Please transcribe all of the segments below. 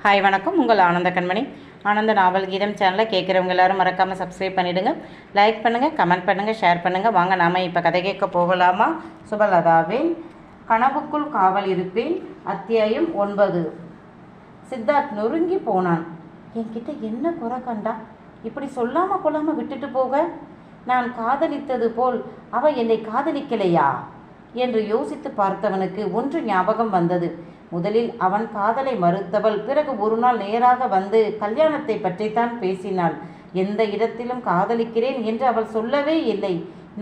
Hi வணக்கம். உங்கள் ஆனந்த கண்மணி. ஆனந்த நாவல் கீதம் சேனலை கேட்குறவங்க எல்லோரும் மறக்காமல் சப்ஸ்கிரைப் பண்ணிவிடுங்க. லைக் பண்ணுங்கள், கமெண்ட் பண்ணுங்கள், ஷேர் பண்ணுங்கள். வாங்க நாம் இப்போ கதை கேட்க போகலாமா? சுபலதாவின் கனவுக்குள் காவல் இருப்பேன் அத்தியாயம் 9. சித்தார்த் நொறுங்கி போனான். என்கிட்ட என்ன குறை கண்டா இப்படி சொல்லாமல் கொள்ளாமல் விட்டுட்டு போக? நான் காதலித்தது போல் அவ என்னை காதலிக்கலையா என்று யோசித்து பார்த்தவனுக்கு ஒன்று ஞாபகம் வந்தது. முதலில் அவன் காதலை மறுத்தவள் பிறகு ஒரு நாள் நேராக வந்து கல்யாணத்தை பற்றித்தான் பேசினாள். எந்த இடத்திலும் காதலிக்கிறேன் என்று அவள் சொல்லவே இல்லை.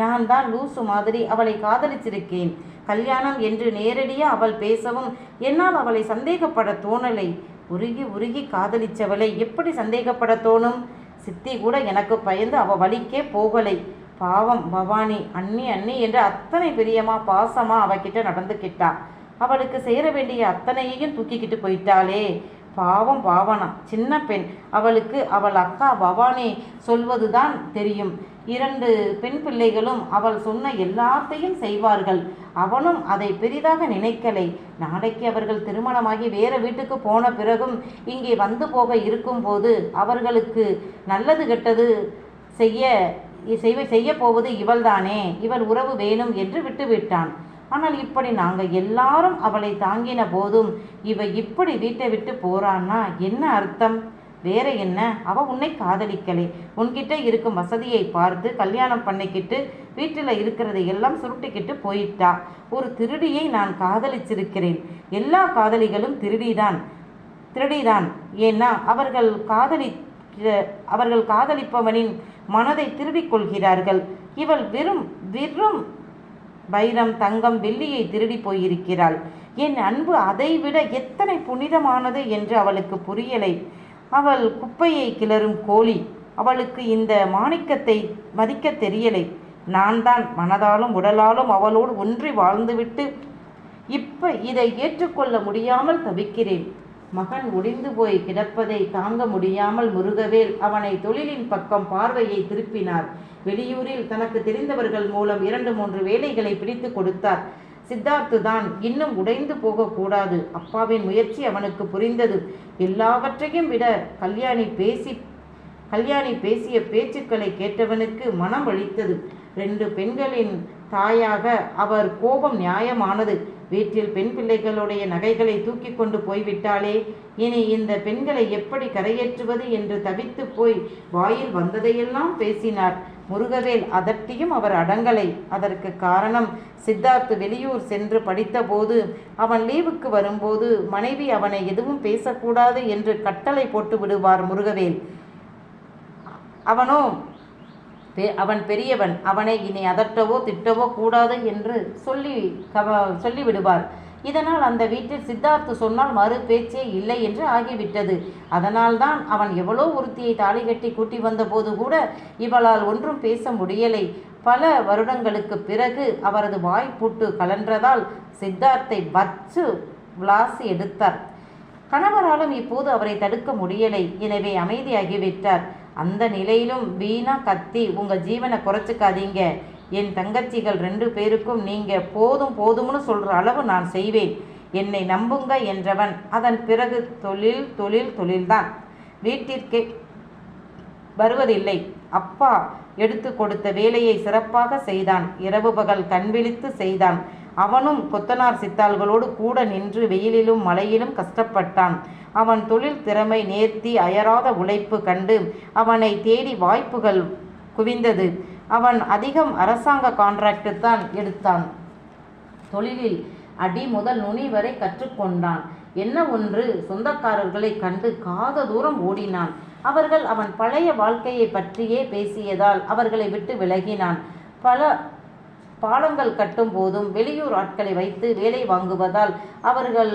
நான் தான் லூசு மாதிரி அவளை காதலிச்சிருக்கேன். கல்யாணம் என்று நேரடியாக அவள் பேசவும் என்னால் அவளை சந்தேகப்பட தோணலை. உருகி உருகி காதலிச்சவளை எப்படி சந்தேகப்பட தோணும்? சித்தி கூட எனக்கு பயந்து அவள் வழிக்கே போகலை. பாவம் பவானி அண்ணி அண்ணி என்று அத்தனை பிரியமா பாசமா அவகிட்ட நடந்துக்கிட்டா. அவளுக்கு சேர வேண்டிய அத்தனையையும் தூக்கிக்கிட்டு போயிட்டாளே. பாவம் பாவனா சின்ன பெண். அவளுக்கு அவள் அக்கா பவானி சொல்வதுதான் தெரியும். 2 பெண் பிள்ளைகளும் அவள் சொன்ன எல்லாத்தையும் செய்வார்கள். அவனும் அதை பெரிதாக நினைக்கலை. நாளைக்கு அவர்கள் திருமணமாகி வேற வீட்டுக்கு போன பிறகும் இங்கே வந்து போக இருக்கும்போது அவர்களுக்கு நல்லது கெட்டது செய்ய போவது இவள்தானே. இவள் உறவு வேணும் என்று விட்டுவிட்டான். ஆனால் இப்படி நாங்கள் எல்லாரும் அவளை தாங்கின போதும் இவ இப்படி வீட்டை விட்டு போறான்னா என்ன அர்த்தம்? வேற என்ன? அவ உன்னை காதலிக்கலை. உன்கிட்ட இருக்கும் வசதியை பார்த்து கல்யாணம் பண்ணிக்கிட்டு வீட்டில் இருக்கிறதை எல்லாம் சுருட்டிக்கிட்டு போயிட்டா. ஒரு திருடியை நான் காதலிச்சிருக்கிறேன். எல்லா காதலிகளும் திருடிதான். ஏன்னா அவர்கள் காதலிப்பவனின் மனதை திருடிக் கொள்கிறார்கள். இவள் வெறும் வைரம் தங்கம் வெள்ளியை திருடி போயிருக்கிறாள். என் அன்பு அதைவிட எத்தனை புனிதமானது என்று அவளுக்கு புரியலை. அவள் குப்பையை கிளறும் கோழி. அவளுக்கு இந்த மாணிக்கத்தை மதிக்க தெரியலை. நான் தான் மனதாலும் உடலாலும் அவளோடு ஒன்றி வாழ்ந்துவிட்டு இப்ப இதை ஏற்றுக்கொள்ள முடியாமல் தவிக்கிறேன். மகன் ஒடிந்து போய் கிடப்பதை தாங்க முடியாமல் முருகவேல் அவனை தொழிலின் பக்கம் பார்வையை திருப்பினார். வெளியூரில் தனக்கு தெரிந்தவர்கள் மூலம் 2-3 வேலைகளை பிடித்து கொடுத்தார். சித்தார்த்து தான் இன்னும் உடைந்து போகக்கூடாது. அப்பாவின் முயற்சி அவனுக்கு புரிந்தது. எல்லாவற்றையும் விட கல்யாணி பேசிய பேச்சுக்களை கேட்டவனுக்கு மனம் வலித்தது. 2 பெண்களின் தாயாக அவர் கோபம் நியாயமானது. வீட்டில் பெண் பிள்ளைகளுடைய நகைகளை தூக்கி கொண்டு போய்விட்டாலே. இனி இந்த பெண்களை எப்படி கரையேற்றுவது என்று தவித்து போய் வாயில் வந்ததையெல்லாம் பேசினார். முருகவேல் அதட்டியும் அவர் அடங்கலை. அதற்கு காரணம் சித்தார்த் வெளியூர் சென்று படித்தபோது அவன் லீவுக்கு வரும்போது மனைவி அவனை எதுவும் பேசக்கூடாது என்று கட்டளை போட்டு விடுவார் முருகவேல். அவன் பெரியவன். அவனை இனி அதட்டவோ திட்டவோ கூடாது என்று சொல்லிவிடுவார். இதனால் அந்த வீட்டில் சித்தார்த்து சொன்னால் மறு பேச்சே இல்லை என்று ஆகிவிட்டது. அதனால்தான் அவன் எவ்வளோ ஒருத்தியை தாலி கட்டி கூட்டி வந்த போது கூட இவளால் ஒன்றும் பேச முடியலை. பல வருடங்களுக்கு பிறகு அவரது வாய்ப்பூட்டு கலன்றதால் சித்தார்த்தை வச்சு விளாசி எடுத்தார். கணவராலும் இப்போது அவரை தடுக்க முடியலை. எனவே அமைதியாகிவிட்டார். அந்த நிலையிலும் வீணா கத்தி உங்கள் ஜீவனை குறைச்சிக்காதீங்க. என் தங்கச்சிகள் 2 பேருக்கும் நீங்கள் போதும் போதும்னு சொல்கிற அளவு நான் செய்வேன். என்னை நம்புங்க என்றவன் அதன் பிறகு தொழில்தான். வீட்டிற்கே வருவதில்லை. அப்பா எடுத்து கொடுத்த வேலையை சிறப்பாக செய்தான். இரவு பகல் கண்விழித்து செய்தான். அவனும் கொத்தனார் சித்தாள்களோடு கூட நின்று வெயிலிலும் மழையிலும் கஷ்டப்பட்டான். அவன் தொழில் திறமை நேர்த்தி அயராத உழைப்பு கண்டு அவனை தேடி வாய்ப்புகள் குவிந்தது. அவன் அதிகம் அரசாங்க கான்ட்ராக்டு தான் எடுத்தான். தொழிலில் அடி முதல் நுனி வரை கற்றுக்கொண்டான். என்ன ஒன்று சொந்தக்காரர்களை கண்டு காத தூரம் ஓடினான். அவர்கள் அவன் பழைய வாழ்க்கையை பற்றியே பேசியதால் அவர்களை விட்டு விலகினான். பல பாலங்கள் கட்டும் போதும் வெளியூர் ஆட்களை வைத்து வேலை வாங்குவதால் அவர்கள்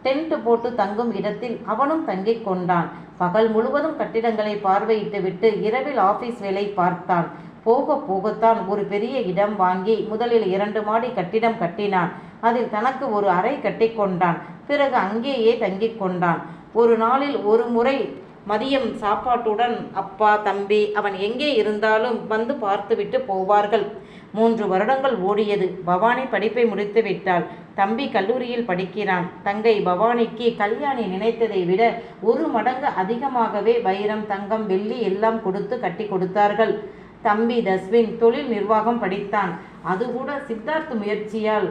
டென்ட் போட்டு தங்கும் இடத்தில் அவனும் தங்கிக் கொண்டான். பகல் முழுவதும் கட்டிடங்களை பார்வையிட்டு விட்டு இரவில் ஆபீஸ் வேலை பார்த்தான். போகத்தான் ஒரு பெரிய இடம் வாங்கி முதலில் 2 மாடி கட்டிடம் கட்டினான். அதில் தனக்கு ஒரு அறை கட்டிக்கொண்டான். பிறகு அங்கேயே தங்கிக் கொண்டான். ஒரு நாளில் ஒரு முறை மதியம் சாப்பாட்டுடன் அப்பா தம்பி அவன் எங்கே இருந்தாலும் வந்து பார்த்துவிட்டு போவார்கள். 3 வருடங்கள் ஓடியது. பவானி படிப்பை முடித்து விட்டாள். தம்பி கல்லூரியில் படிக்கிறான். தங்கை பவானிக்கு கல்யாணி நினைத்ததை விட 1 மடங்கு அதிகமாகவே வைரம், தங்கம், வெள்ளி எல்லாம் கொடுத்து கட்டி கொடுத்தார்கள். தம்பி தஸ்வின் தொழில் நிர்வாகம் படித்தான். அதுகூட சித்தார்த் முயற்சியால்.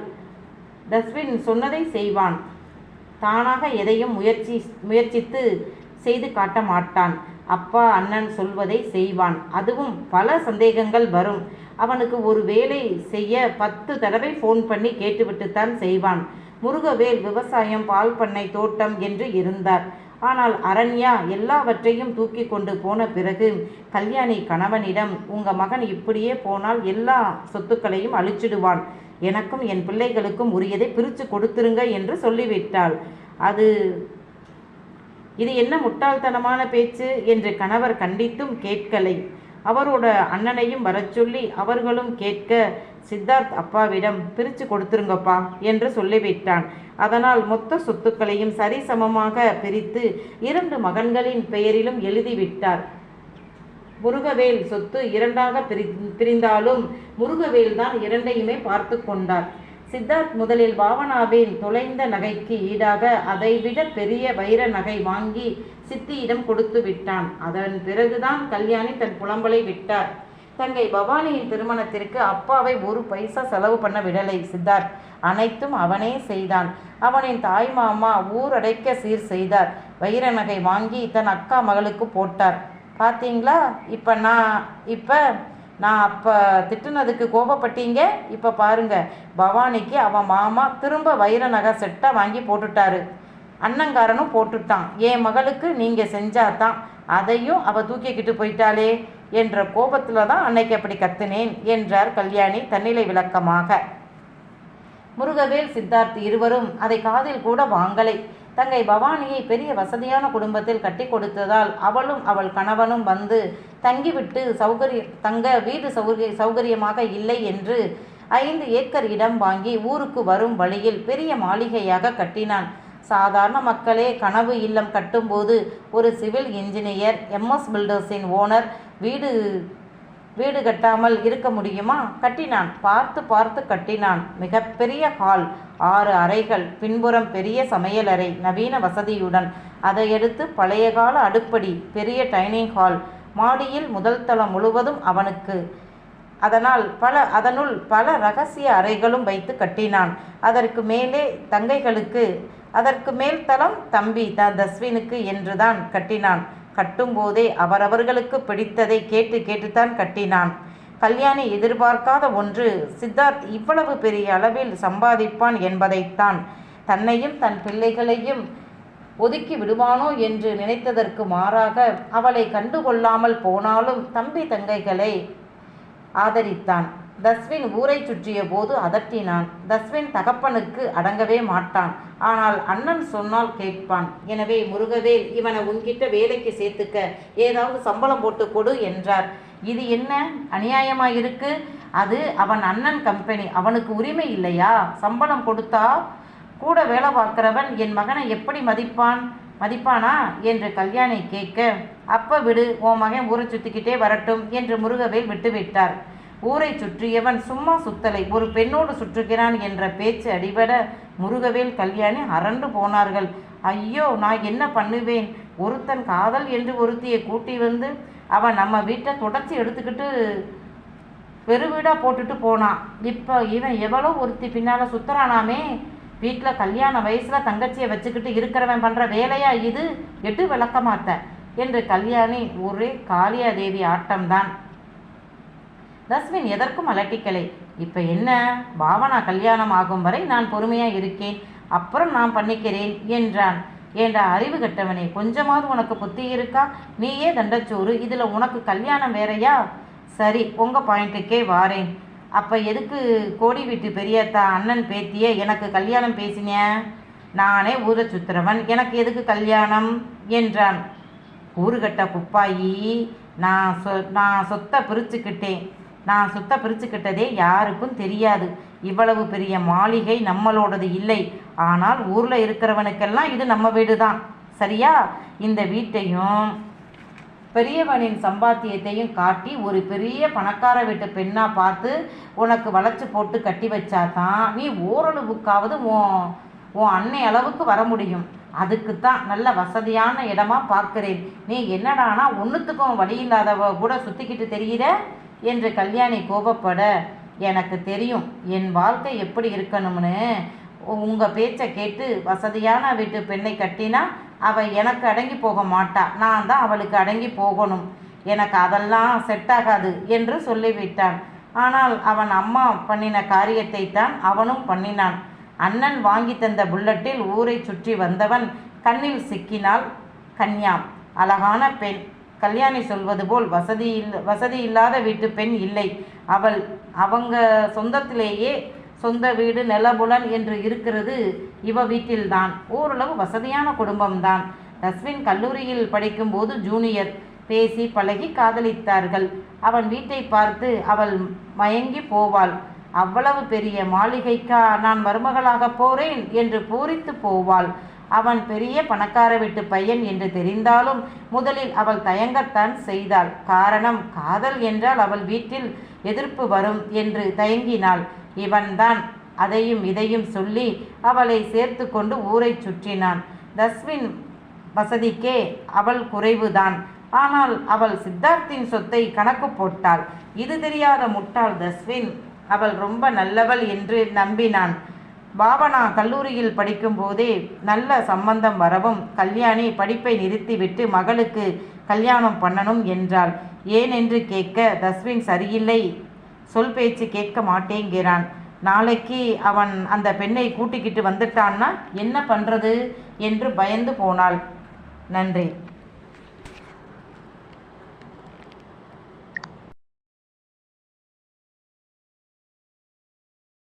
தஸ்வின் சொன்னதை செய்வான். தானாக எதையும் முயற்சித்து செய்து காட்ட மாட்டான். அப்பா அண்ணன் சொல்வதை செய்வான். அதுவும் பல சந்தேகங்கள் வரும். அவனுக்கு ஒரு வேலை செய்ய 10 தடவை ஃபோன் பண்ணி கேட்டுவிட்டுத்தான் செய்வான். முருகவேல் விவசாயம், பால் பண்ணை, தோட்டம் என்று இருந்தார். ஆனால் அரண்யா எல்லாவற்றையும் தூக்கி கொண்டு போன பிறகு கல்யாணி கணவனிடம், உங்க மகன் இப்படியே போனால் எல்லா சொத்துக்களையும் அழிச்சிடுவான், எனக்கும் என் பிள்ளைகளுக்கும் உரியதை பிரித்து கொடுத்துருங்க என்று சொல்லிவிட்டாள். இது என்ன முட்டாள்தனமான பேச்சு என்று கணவர் கண்டித்தும் கேட்கலை. அவரோட அண்ணனையும் வரச்சொல்லி அவர்களும் கேட்க சித்தார்த் அப்பாவிடம் பிரித்து கொடுத்துருங்கப்பா என்று சொல்லிவிட்டான். அதனால் மொத்த சொத்துக்களையும் சரிசமமாக பிரித்து 2 மகன்களின் பெயரிலும் எழுதிவிட்டார். முருகவேல் சொத்து 2ஆக பிரிந்தாலும் முருகவேல் தான் 2ஐயுமே பார்த்து கொண்டார். சித்தார்த் முதலில் பாவனாவின் தொலைந்த நகைக்கு ஈடாக அதைவிட பெரிய வைர நகை வாங்கி சித்தியிடம் கொடுத்து விட்டான். அதன் பிறகுதான் கல்யாணி தன் புலம்பலை விட்டார். தங்கை பவானியின் திருமணத்திற்கு அப்பாவை 1 பைசா செலவு பண்ண விடலை சித்தார்த். அனைத்தும் அவனே செய்தான். அவனின் தாய் மாமா ஊரடைக்க சீர் செய்தார். வைர நகை வாங்கி தன் அக்கா மகளுக்கு போட்டார். பார்த்தீங்களா, இப்போ நான் அப்போ திட்டுனதுக்கு கோபப்பட்டீங்க. இப்போ பாருங்க, பவானிக்கு அவன் மாமா திரும்ப வைர நகை செட்டை வாங்கி போட்டுட்டாரு. அண்ணங்காரனும் போட்டுட்டான். என் மகளுக்கு நீங்கள் செஞ்சாதான், அதையும் அவள் தூக்கிக்கிட்டு போயிட்டாளே என்ற கோபத்தில் தான் அன்னைக்கு அப்படி கத்துனேன் என்றார் கல்யாணி தன்னிலை விளக்கமாக. முருகவேல், சித்தார்த் இருவரும் அதை காதில் கூட வாங்கலை. தங்கை பவானியை பெரிய வசதியான குடும்பத்தில் கட்டி கொடுத்ததால் அவளும் அவள் கணவனும் வந்து தங்கிவிட்டு தங்க வீடு சௌகரியமாக இல்லை என்று 5 ஏக்கர் இடம் வாங்கி ஊருக்கு வரும் வழியில் பெரிய மாளிகையாக கட்டினான். சாதாரண மக்களே கனவு இல்லம் கட்டும்போது ஒரு சிவில் இன்ஜினியர், MS பில்டர்ஸின் ஓனர் வீடு கட்டாமல் இருக்க முடியுமா? கட்டினான். பார்த்து கட்டினான். மிகப்பெரிய ஹால், 6 அறைகள், பின்புறம் பெரிய சமையலறை நவீன வசதியுடன். அதையடுத்து பழைய கால அடுப்படி, பெரிய டைனிங் ஹால், மாடியில் முதல் தளம் முழுவதும் அவனுக்கு. அதனுள் பல ரகசிய அறைகளும் வைத்து கட்டினான். அதற்கு மேலே தங்கைகளுக்கு, அதற்கு மேல் தளம் தம்பி தஸ்வினுக்கு என்றுதான் கட்டினான். கட்டும்போதே அவரவர்களுக்கு பிடித்ததை கேட்டுத்தான் கட்டினான். கல்யாணி எதிர்பார்க்காத ஒன்று, சித்தார்த் இவ்வளவு பெரிய அளவில் சம்பாதிப்பான் என்பதைத்தான். தன்னையும் தன் பிள்ளைகளையும் ஒதுக்கி விடுவானோ என்று நினைத்ததற்கு மாறாக அவளை கண்டுகொள்ளாமல் போனாலும் தம்பி தங்கைகளை ஆதரித்தான். தஸ்வின் ஊரை சுற்றிய போது அதட்டினான். தஸ்வின் தகப்பனுக்கு அடங்கவே மாட்டான். ஆனால் அண்ணன் சொன்னால் கேட்பான். எனவே முருகவேல், இவனை உன்கிட்ட வேலைக்கு சேர்த்துக்க, ஏதாவது சம்பளம் போட்டு கொடு என்றார். இது என்ன அநியாயமாயிருக்கு? அது அவன் அண்ணன் கம்பெனி, அவனுக்கு உரிமை இல்லையா? சம்பளம் கொடுத்தா கூட வேலை பார்க்கிறவன் என் மகனை எப்படி மதிப்பானா என்று கல்யாணி கேட்க, அப்ப விடு, உன் மகன் ஊரை சுற்றிக்கிட்டே வரட்டும் என்று முருகவேல் விட்டுவிட்டார். ஊரை சுற்றியவன் சும்மா சுத்தலை, ஒரு பெண்ணோடு சுற்றுகிறான் என்ற பேச்சு அடிபட முருகவேல் கல்யாணி அரண்டு போனார்கள். ஐயோ, நான் என்ன பண்ணுவேன்? ஒருத்தன் காதல் என்று ஒருத்தியை கூட்டி வந்து அவன் நம்ம வீட்டை தொடச்சி எடுத்துக்கிட்டு பெருவீடாக போட்டுட்டு போனான். இப்போ இவன் எவ்வளோ ஒருத்தி பின்னால் சுத்துறானாமே. வீட்டில் கல்யாண வயசில் தங்கச்சியை வச்சுக்கிட்டு இருக்கிறவன் பண்ணுற வேலையா இது? எட்டு விளக்கமாத்த என்று கல்யாணி ஒரே காளியாதேவி ஆட்டம்தான். தஸ்வின் எதற்கும் அலட்டிக்கலை. இப்போ என்ன, பாவனா கல்யாணம் ஆகும் வரை நான் பொறுமையாக இருக்கேன், அப்புறம் நான் பண்ணிக்கிறேன் என்றான். ஏண்டா அறிவு கட்டவனே, கொஞ்சமாவது உனக்கு புத்தி இருக்கா? நீயே தண்டச்சோறு, இதில் உனக்கு கல்யாணம் வேறையா? சரி, உங்கள் பாயிண்ட்டுக்கே வாரேன். அப்போ எதுக்கு கோடி வீட்டு பெரியத்தா அண்ணன் பேத்திய எனக்கு கல்யாணம் பேசின? நானே ஊரை சுத்துறவன், எனக்கு எதுக்கு கல்யாணம் என்றான். ஊருகட்ட குப்பாயி, நான் சொத்தை பிரிச்சுக்கிட்டதே யாருக்கும் தெரியாது. இவ்வளவு பெரிய மாளிகை நம்மளோடது இல்லை. ஆனால் ஊரில் இருக்கிறவனுக்கெல்லாம் இது நம்ம வீடு தான், சரியா? இந்த வீட்டையும் பெரியவனின் சம்பாத்தியத்தையும் காட்டி ஒரு பெரிய பணக்கார வீட்டு பெண்ணா பார்த்து உனக்கு வளைச்சு போட்டு கட்டி வச்சாதான் நீ ஓரளவுக்காவது உன் அன்னை அளவுக்கு வர முடியும். அதுக்குத்தான் நல்ல வசதியான இடமா பார்க்கிறேன். நீ என்னடானா ஒன்றுத்துக்கும் வழி இல்லாதவ கூட சுற்றிக்கிட்டு தெரிகிற என்று கல்யாணி கோபப்பட, எனக்கு தெரியும் என் வாழ்க்கை எப்படி இருக்கணும்னு. உங்கள் பேச்சை கேட்டு வசதியான வீட்டு பெண்ணை கட்டினா அவள் எனக்கு அடங்கி போக மாட்டா, நான் தான் அவளுக்கு அடங்கி போகணும். எனக்கு அதெல்லாம் செட் ஆகாது என்று சொல்லிவிட்டான். ஆனால் அவன் அம்மா பண்ணின காரியத்தை தான் அவனும் பண்ணினான். அண்ணன் வாங்கி தந்த புல்லட்டில் ஊரை சுற்றி வந்தவன் கண்ணில் சிக்கினாள் கன்யா. அழகான பெண். கல்யாணி சொல்வது போல் வசதி இல்லாத வீட்டு பெண் இல்லை. அவங்க சொந்தத்திலேயே சொந்த வீடு நிலபுலன் என்று இருக்கிறது இவ வீட்டில்தான். ஓரளவு வசதியான குடும்பம்தான். தஸ்வின் கல்லூரியில் படிக்கும்போது ஜூனியர். பேசி பழகி காதலித்தார்கள். அவன் வீட்டை பார்த்து அவள் மயங்கி போவாள். அவ்வளவு பெரிய மாளிகைக்கா நான் மருமகளாக போறேன் என்று பூரித்து போவாள். அவன் பெரிய பணக்கார வீட்டு பையன் என்று தெரிந்தாலும் முதலில் அவள் தயங்கத்தான் செய்தாள். காரணம், காதல் என்றால் அவள் வீட்டில் எதிர்ப்பு வரும் என்று தயங்கினாள். இவன்தான் அதையும் இதையும் சொல்லி அவளை சேர்த்து கொண்டு ஊரை சுற்றினான். தஸ்வின் வசதிக்கே அவள் குறைவுதான். ஆனால் அவள் சித்தார்த்தின் சொத்தை கணக்கு போட்டாள். இது தெரியாத முட்டாள் தஸ்வின் அவள் ரொம்ப நல்லவள் என்று நம்பினான். பாவனா கல்லூரியில் படிக்கும் போதே நல்ல சம்பந்தம் வரவும் கல்யாணி படிப்பை நிறுத்திவிட்டு மகளுக்கு கல்யாணம் பண்ணணும் என்றாள். ஏன் என்று கேட்க, தஸ்வின் சரியில்லை, சொல் பேச்சு கேட்க மாட்டேங்கிறான். நாளைக்கு அவன் அந்த பெண்ணை கூட்டிக்கிட்டு வந்துட்டான்னா என்ன பண்ணுறது என்று பயந்து போனாள். நன்றி.